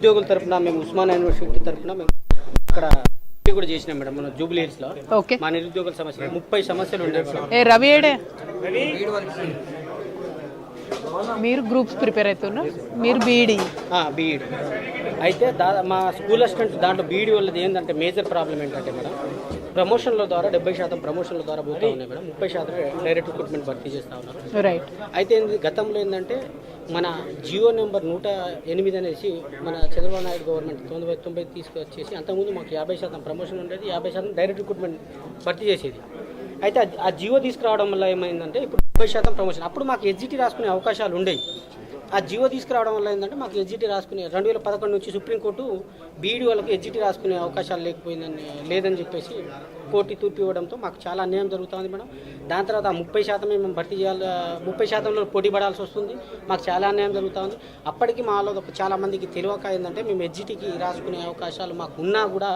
ఉద్యోగుల తరపున మేము ఉస్మానియా యూనివర్సిటీ తరపున మేము అక్కడ కూడా చేసినాం మేడం మన జూబ్లీ హిల్స్ లో. మా నిరుద్యోగుల సమస్య 30 సమస్యలు ఉన్నాయి. రవి ఏడే మీరు గ్రూప్స్ ప్రిపేర్ అవుతున్నారు, మీరు బీఈడి అయితే మా స్కూల్ అసిస్టెంట్ దాంట్లో బీఈడి వాళ్ళది ఏంటంటే మేజర్ ప్రాబ్లం ఏంటంటే మేడం ప్రమోషన్ల ద్వారా 70% ప్రమోషన్ల ద్వారా పోతూ ఉన్నాయి మేడం. 30% డైరెక్ట్ రిక్రూట్మెంట్ భర్తీ చేస్తూ ఉన్నారు. రైట్. అయితే గతంలో ఏంటంటే మన జియో నెంబర్ 108 అనేసి మన చంద్రబాబు నాయుడు గవర్నమెంట్ 90 తీసుకొచ్చేసి అంతకుముందు మాకు 50% ప్రమోషన్ ఉండేది, 50% డైరెక్ట్ రిక్రూట్మెంట్ భర్తీ చేసేది. అయితే ఆ జియో తీసుకురావడం వల్ల ఏమైందంటే ఇప్పుడు 30% ప్రమోషన్. అప్పుడు మాకు ఎస్జిటి రాసుకునే అవకాశాలు ఉండేవి. ఆ జియో తీసుకురావడం వల్ల ఏంటంటే మాకు ఎస్జిటి రాసుకునే 2011 నుంచి సుప్రీంకోర్టు బీఈడి వాళ్ళకి ఎస్జిటి రాసుకునే అవకాశాలు లేదని చెప్పేసి కోర్టు తీర్పు ఇవ్వడంతో మాకు చాలా అన్యాయం జరుగుతుంది మేడం. దాని తర్వాత 30% మేము భర్తీ చేయాలి, 30%లో పోటీ పడాల్సి వస్తుంది. మాకు చాలా అన్యాయం జరుగుతుంది. అప్పటికి మాలో చాలా మందికి తెలియక ఏంటంటే మేము ఎస్జిటికి రాసుకునే అవకాశాలు మాకు ఉన్నా కూడా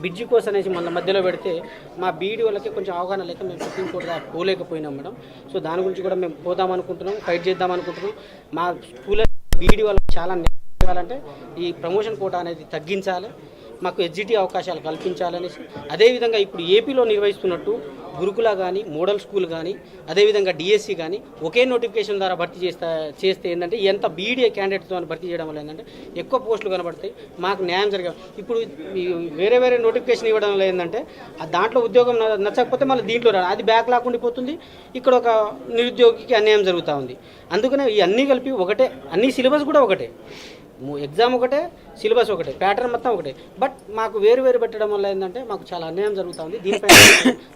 బిడ్జి కోర్స్ అనేసి మన మధ్యలో పెడితే మా బీఈడి వాళ్ళకి కొంచెం అవగాహన లేక మేము సుప్రీంకోర్టు దాకా పోలేకపోయినాం మేడం. సో దాని గురించి కూడా మేము పోదామనుకుంటున్నాం, ఫైట్ చేద్దామనుకుంటున్నాం. మా స్కూల్ బీఈడి వాళ్ళకి చాలా కావాలంటే ఈ ప్రమోషన్ కోటా అనేది తగ్గించాలి, మాకు ఎస్జిటి అవకాశాలు కల్పించాలనేసి. అదేవిధంగా ఇప్పుడు ఏపీలో నిర్వహిస్తున్నట్టు గురుకుల కానీ మోడల్ స్కూల్ కానీ అదేవిధంగా డిఎస్సి కానీ ఒకే నోటిఫికేషన్ ద్వారా భర్తీ చేస్తే ఏంటంటే ఎంత బీఈడీ క్యాండిడేట్తో భర్తీ చేయడం వల్ల ఏంటంటే ఎక్కువ పోస్టులు కనబడతాయి, మాకు న్యాయం జరగాలి. ఇప్పుడు వేరే నోటిఫికేషన్ ఇవ్వడం వల్ల ఏంటంటే దాంట్లో ఉద్యోగం నచ్చకపోతే మళ్ళీ దీంట్లో అది బ్యాక్ లాక్కుండిపోతుంది. ఇక్కడ ఒక నిరుద్యోగికి అన్యాయం జరుగుతూ ఉంది. అందుకనే ఈ అన్నీ కలిపి ఒకటే, అన్ని సిలబస్ కూడా ఒకటే, ఎగ్జామ్ ఒకటే, సిలబస్ ఒకటే, ప్యాటర్న్ మొత్తం ఒకటే. బట్ మాకు వేరు పెట్టడం వల్ల ఏంటంటే మాకు చాలా అన్యాయం జరుగుతూ ఉంది. దీనిపై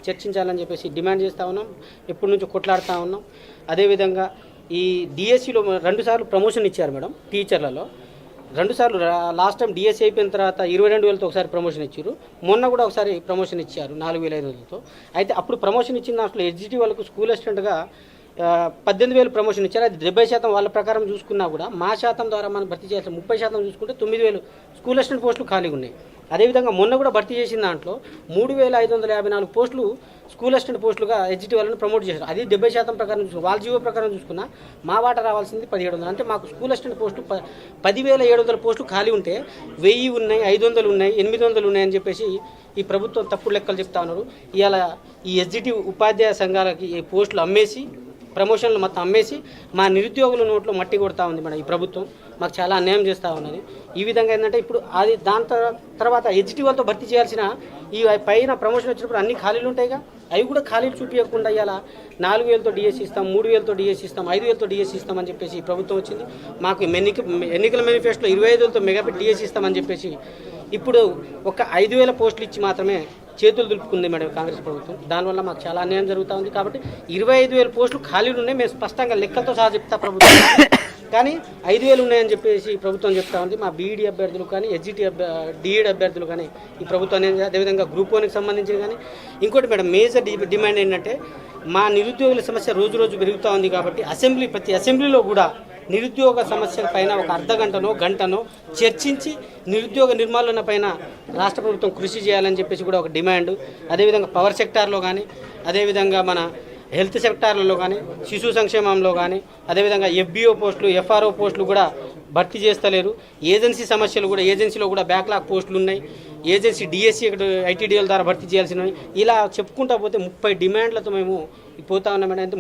చర్చించాలని చెప్పేసి డిమాండ్ చేస్తూ ఉన్నాం, ఎప్పటి నుంచో కొట్లాడుతూ ఉన్నాం. అదేవిధంగా ఈ డిఎస్సిలో 2 సార్లు ప్రమోషన్ ఇచ్చారు మేడం టీచర్లలో. 2 సార్లు లాస్ట్ టైం డిఎస్సి అయిపోయిన తర్వాత 22,000తో ఒకసారి ప్రమోషన్ ఇచ్చారు. మొన్న కూడా ఒకసారి ప్రమోషన్ ఇచ్చారు 4,500తో. అయితే అప్పుడు ప్రమోషన్ ఇచ్చిన దాంట్లో ఎస్జిటి వాళ్ళకు స్కూల్ అసిస్టెంట్గా 18,000 ప్రమోషన్ ఇచ్చారు. అది 70% వాళ్ళ ప్రకారం చూసుకున్నా కూడా మా శాతం ద్వారా మనం భర్తీ చేయాల్సిన 30% చూసుకుంటే 9,000 స్కూల్ అసిస్టెంట్ పోస్టులు ఖాళీగా ఉన్నాయి. అదేవిధంగా మొన్న కూడా భర్తీ చేసిన దాంట్లో 3,554 పోస్టులు స్కూల్ అసిస్టెంట్ పోస్టులుగా ఎస్జిటి వాళ్ళని ప్రమోట్ చేశారు. అది 70% ప్రకారం చూసుకున్నా, వాళ్ళ జీవో ప్రకారం చూసుకున్నా మా వాటా రావాల్సింది 1,700. అంటే మాకు స్కూల్ అసిస్టెంట్ పోస్టు 10,700 పోస్టులు ఖాళీ ఉంటే 1,000 ఉన్నాయి, 500 ఉన్నాయి, 800 ఉన్నాయని చెప్పేసి ఈ ప్రభుత్వం తప్పుడు లెక్కలు చెప్తా ఉన్నారు. ఇవాళ ఈ ఎస్జిటి ఉపాధ్యాయ సంఘాలకి ఈ పోస్టులు అమ్మేసి, ప్రమోషన్లు మొత్తం అమ్మేసి మా నిరుద్యోగుల నోట్లో మట్టి కొడతా ఉంది మేడం ఈ ప్రభుత్వం. మాకు చాలా అన్యాయం చేస్తూ ఉన్నది. ఈ విధంగా ఏంటంటే ఇప్పుడు అది దాని తర్వాత ఎస్జిటి వాళ్ళతో భర్తీ చేయాల్సిన ఈ పైన ప్రమోషన్ వచ్చినప్పుడు అన్ని ఖాళీలు ఉంటాయిగా, అవి కూడా ఖాళీలు చూపించకుండా ఇలా 4,000తో డిఎస్సి ఇస్తాం, 3,000తో డిఎస్సి ఇస్తాం, 5,000తో డిఎస్సి ఇస్తామని చెప్పేసి ఈ ప్రభుత్వం వచ్చింది. మాకు ఎన్నికల మేనిఫెస్టోలో 25,000తో మెగాబిట్ డిఎస్సి ఇస్తామని చెప్పేసి ఇప్పుడు ఒక 5,000 పోస్టులు ఇచ్చి మాత్రమే చేతులు దులుపుకుంది మేడం కాంగ్రెస్ ప్రభుత్వం. దానివల్ల మాకు చాలా అన్యాయం జరుగుతూ ఉంది. కాబట్టి 25,000 పోస్టులు ఖాళీలు ఉన్నాయి, మేము స్పష్టంగా లెక్కలతో సహా చెప్తా ప్రభుత్వం. కానీ 5,000 ఉన్నాయని చెప్పేసి ప్రభుత్వం చెప్తా ఉంది. మా బీఈడి అభ్యర్థులు కానీ ఎస్జిటి డిఈడి అభ్యర్థులు కానీ ఈ ప్రభుత్వం అనేది, అదేవిధంగా గ్రూప్ 1కి సంబంధించి కానీ. ఇంకోటి మేడం మేజర్ డిమాండ్ ఏంటంటే మా నిరుద్యోగుల సమస్య రోజు పెరుగుతూ ఉంది. కాబట్టి ప్రతి అసెంబ్లీలో కూడా నిరుద్యోగ సమస్యల పైన ఒక అర్ధగంటనో గంటనో చర్చించి నిరుద్యోగ నిర్మూలన పైన రాష్ట్ర ప్రభుత్వం కృషి చేయాలని చెప్పేసి కూడా ఒక డిమాండ్. అదేవిధంగా పవర్ సెక్టార్లో కానీ, అదేవిధంగా మన హెల్త్ సెక్టార్లలో కానీ, శిశు సంక్షేమంలో కానీ, అదేవిధంగా ఎఫ్బిఓ పోస్టులు, ఎఫ్ఆర్ఓ పోస్టులు కూడా భర్తీ చేస్తలేరు. ఏజెన్సీలో కూడా బ్యాక్లాగ్ పోస్టులు ఉన్నాయి. ఏజెన్సీ డిఎస్సి ఐటీడీఎల్ ద్వారా భర్తీ చేయాల్సినవి. ఇలా చెప్పుకుంటా పోతే 30 డిమాండ్లతో మేము పోతా ఉన్నాం మేడం. అంటే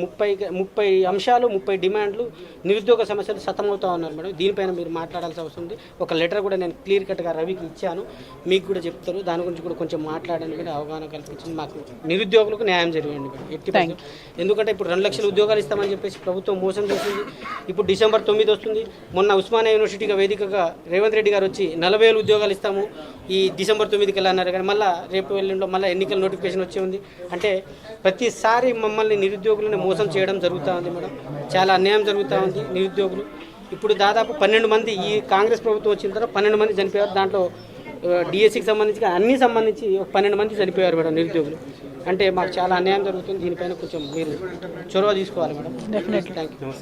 30 అంశాలు, 30 డిమాండ్లు, నిరుద్యోగ సమస్యలు సతమవుతా ఉన్నారు మేడం. దీనిపైన మీరు మాట్లాడాల్సి అవసరం ఉంది. ఒక లెటర్ కూడా నేను క్లియర్ కట్గా రవికి ఇచ్చాను, మీకు కూడా చెప్తాను. దాని గురించి కూడా కొంచెం మాట్లాడడానికి కూడా అవగాహన కల్పించింది. మాకు నిరుద్యోగులకు న్యాయం జరిగింది మేడం. ఎందుకంటే ఇప్పుడు 2 లక్షల ఉద్యోగాలు ఇస్తామని చెప్పేసి ప్రభుత్వం మోసం చేసింది. ఇప్పుడు డిసెంబర్ 9 వస్తుంది. మొన్న ఉస్మానియా యూనివర్సిటీగా వేదికగా రేవంత్ రెడ్డి గారు వచ్చి 40,000 ఉద్యోగాలు ఇస్తాము ఈ డిసెంబర్ 9కి అన్నారు. కానీ మళ్ళీ రేపు ఎల్లుండిలో మళ్ళీ ఎన్నికల నోటిఫికేషన్ వచ్చి ఉంది. అంటే ప్రతిసారి మమ్మల్ని నిరుద్యోగులను మోసం చేయడం జరుగుతూ ఉంది మేడం. చాలా అన్యాయం జరుగుతూ ఉంది నిరుద్యోగులు. ఇప్పుడు దాదాపు 12 మంది ఈ కాంగ్రెస్ ప్రభుత్వం వచ్చిన తర్వాత 12 మంది చనిపోయారు. దాంట్లో డిఎస్సికి సంబంధించి 12 మంది చనిపోయారు మేడం నిరుద్యోగులు. అంటే మాకు చాలా అన్యాయం జరుగుతుంది. దీనిపైన కొంచెం మీరు చొరవ తీసుకోవాలి మేడం. డెఫినెట్లీ. Thank you.